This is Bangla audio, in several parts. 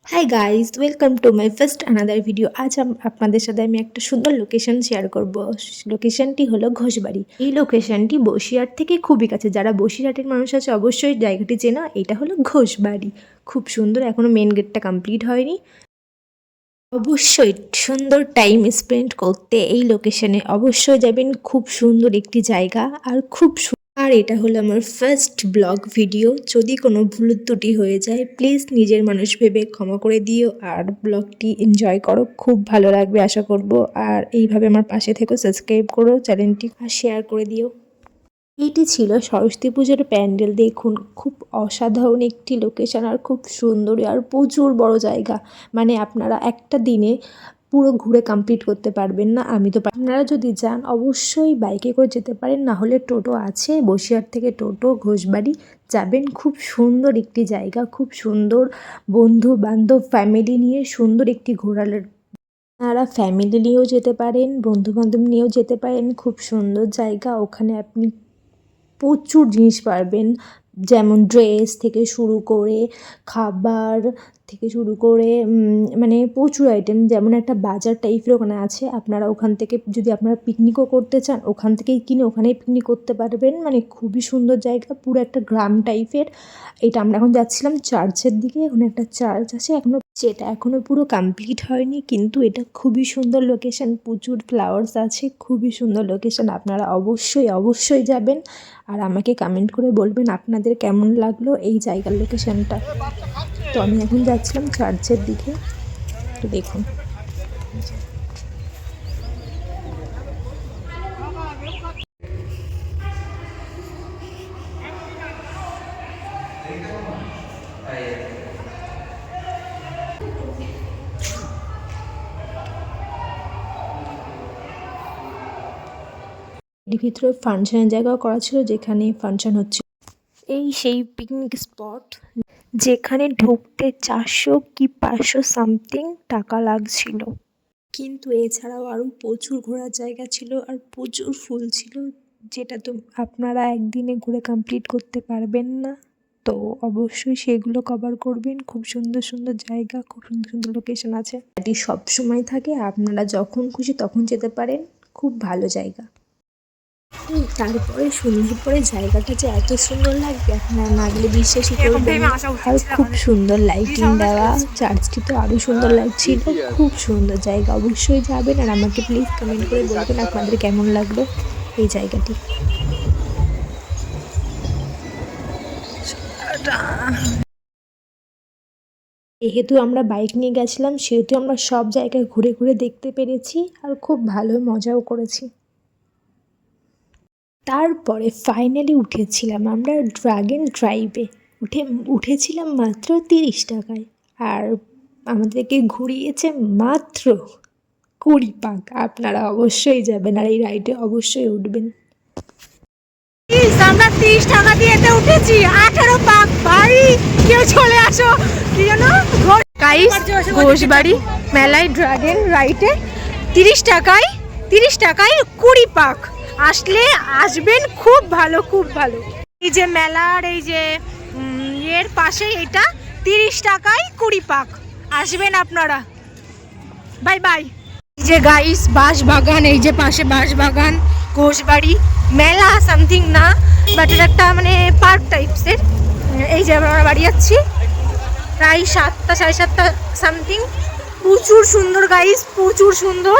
Hi guys, welcome to my first another video. আজ আপনাদের সাথে আমি একটা সুন্দর লোকেশন শেয়ার করব। লোকেশনটি হলো ঘোষবাড়ি। এই লোকেশনটি বসিরহাট থেকে খুবই কাছে। যারা বসিরহাটের মানুষ আছে অবশ্যই জায়গাটি চেনা। এটা হলো ঘোষবাড়ি, খুব সুন্দর। এখনও মেন গেটটা কমপ্লিট হয়নি। অবশ্যই সুন্দর টাইম স্পেন্ড করতে এই লোকেশনে অবশ্যই যাবেন। খুব সুন্দর একটি জায়গা আর আর এটা হলো আমার ফার্স্ট ব্লগ ভিডিও। যদি কোনো ভুল ত্রুটি হয়ে যায় প্লিজ নিজের মানুষ ভেবে ক্ষমা করে দিও আর ব্লগটি এনজয় করো, খুব ভালো লাগবে আশা করব। আর এইভাবে আমার পাশে থেকো, সাবস্ক্রাইব করো চ্যানেলটি আর শেয়ার করে দিও। এইটি ছিল সরস্বতী পুজোর প্যান্ডেল। দেখুন, খুব অসাধারণ একটি লোকেশন আর খুব সুন্দর আর প্রচুর বড় জায়গা। মানে আপনারা একটা দিনে পুরো ঘুরে কমপ্লিট করতে পারবেন না। আপনারা যদি যান অবশ্যই বাইকে করে যেতে পারেন, না হলে টোটো আছে। বসিরহাট থেকে টোটো ঘোষবাড়ি যাবেন। খুব সুন্দর একটি জায়গা, খুব সুন্দর। বন্ধু বান্ধব ফ্যামিলি নিয়ে সুন্দর একটি ঘোরার, আপনারা ফ্যামিলি নিয়েও যেতে পারেন, বন্ধু বান্ধব নিয়েও যেতে পারেন। খুব সুন্দর জায়গা। ওখানে আপনি প্রচুর জিনিস পারবেন, যেমন ড্রেস থেকে শুরু করে খাবার থেকে শুরু করে মানে প্রচুর আইটেম। যেমন একটা বাজার টাইপের ওখানে আছে। আপনারা ওখান থেকে যদি আপনারা পিকনিকও করতে চান ওখান থেকেই কিনে ওখানেই পিকনিক করতে পারবেন। মানে খুবই সুন্দর জায়গা, পুরো একটা গ্রাম টাইপের। এটা আমরা এখন যাচ্ছিলাম চার্চের দিকে। ওখানে একটা চার্চ আছে যেটা এখনও পুরো কমপ্লিট হয়নি, কিন্তু এটা খুবই সুন্দর লোকেশন। প্রচুর ফ্লাওয়ার্স আছে, খুবই সুন্দর লোকেশন। আপনারা অবশ্যই যাবেন আর আমাকে কমেন্ট করে বলবেন আপনাদের কেমন লাগলো এই জায়গার লোকেশনটা। তো আমি এখন যাচ্ছিলাম চার্চের দিকে, তো দেখুন। এর ভিতরে ফাংশনের জায়গাও করা ছিল, যেখানে ফাংশন হচ্ছে। এই সেই পিকনিক স্পট যেখানে ঢুকতে 400 কি 500 সামথিং টাকা লাগছিল। কিন্তু এছাড়াও আরও প্রচুর ঘোরার জায়গা ছিল আর প্রচুর ফুল ছিল, যেটা তো আপনারা একদিনে ঘুরে কমপ্লিট করতে পারবেন না। তো অবশ্যই সেগুলো কভার করবেন। খুব সুন্দর সুন্দর জায়গা, খুব সুন্দর সুন্দর লোকেশন আছে। এটি সবসময় থাকে, আপনারা যখন খুশি তখন যেতে পারেন। খুব ভালো জায়গা। তারপরে সন্ধ্যের পরে জায়গাটা যে এত সুন্দর লাগবে আপনারা না গেলে বিশ্বাসই করবেন। আর খুব সুন্দর লাইটিং দেওয়া, চার্চটি তো আরও সুন্দর লাগছিল। খুব সুন্দর জায়গা, অবশ্যই যাবেন আর আমাকে প্লিজ কমেন্ট করে বলবেন আপনাদের কেমন লাগলো এই জায়গাটি। যেহেতু আমরা বাইক নিয়ে গেছিলাম সেহেতু আমরা সব জায়গায় ঘুরে ঘুরে দেখতে পেরেছি আর খুব ভালো মজাও করেছি। তারপরে ফাইনালি উঠেছিলাম আমরা ড্রাগন ড্রাইভে। উঠেছিলাম মাত্র 30 টাকায় আর আমাদেরকে ঘুরিয়েছে মাত্র 20 পাক। আপনারা অবশ্যই যাবেন আর এই রাইডে অবশ্যই উঠবেন। আমরা 30 টাকা দিয়ে উঠেছি, 18 পাক। ভাই কেউ চলে আসো, কি জানো ঘোষবাড়ি মেলায় ড্রাগন রাইডে 30 টাকায় 20 পাক। আসবেন, খুব ভালো খুব ভালো। এই যে মেলার এই যে এর পাশে এটা 30 টাকায় 20 পাক। আসবেন আপনারা। Bye bye. এই যে গাইস বাঁশবাগান, এই যে পাশে বাঁশবাগান, ঘোষবাড়ি মেলা সামথিং না, বাট এটা একটা মানে পার্ক টাইপসের। এই যে আমরা বাড়ি যাচ্ছি প্রায় 7টা 7:30 সামথিং। প্রচুর সুন্দর গাইস, প্রচুর সুন্দর।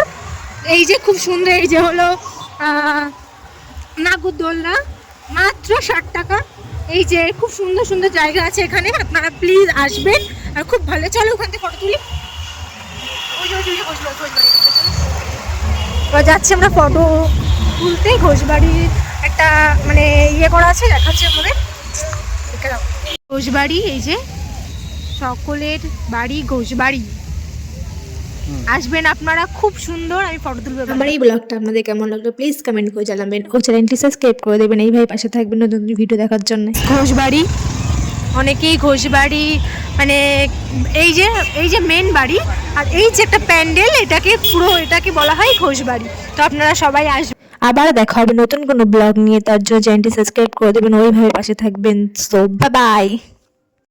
এই যে খুব সুন্দর, এই যে হলো নাগরদোলনা, মাত্র 60 টাকা। এই যে খুব সুন্দর সুন্দর জায়গা আছে এখানে, আপনারা প্লিজ আসবেন আর খুব ভালো। চলো ওখান থেকে ফটো তুলি। যাচ্ছি আমরা ফটো তুলতে। ঘোষবাড়ির একটা মানে ইয়ে করা আছে, দেখাচ্ছে আমাদের ঘোষবাড়ি। এই যে সকলের বাড়ি ঘোষবাড়ি, আসবেন আপনারা, খুব সুন্দর। আমি ফটো তুলবো। আমার এই ব্লগটা আপনাদের কেমন লাগলো প্লিজ কমেন্ট করে জানাবেন ও চ্যানেলটি সাবস্ক্রাইব করে দেবেন। এইভাবে পাশে থাকবেন নতুন ভিডিও দেখার জন্য। ঘোষবাড়ি অনেকেই ঘোষবাড়ি মানে এই যে মেন বাড়ি আর এই যে একটা প্যান্ডেল, এটাকে বলা হয় ঘোষবাড়ি। তো আপনারা সবাই আসবেন। আবার দেখা হবে নতুন কোনো ব্লগ নিয়ে, তার জন্য চ্যানেলটি সাবস্ক্রাইব করে দেবেন, ওইভাবে পাশে থাকবেন। So bye bye.